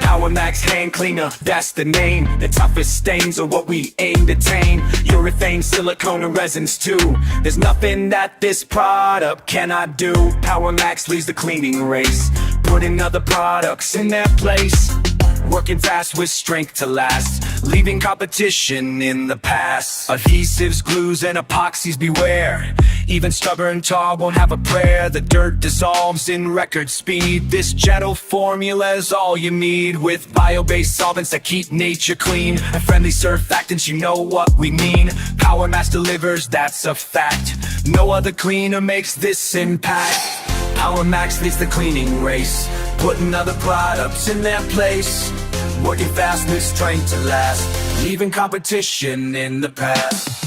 Power Max hand cleaner, that's the name. The toughest stains are what we aim to tame. Urethane, silicone, and resins too. There's nothing that this product cannot do. Power Max leads the cleaning race, putting other products in their place. Working fast with strength to last, leaving competition in the past. Adhesives, glues, and epoxies beware. Even stubborn tar won't have a prayer. The dirt dissolves in record speed. This gentle formula is all you need. With bio-based solvents that keep nature clean and friendly surfactants, you know what we mean. Power Max delivers, that's a fact. No other cleaner makes this impact. Power Max leads the cleaning race, putting other products in their place. Working fast with strength to last, leaving competition in the past.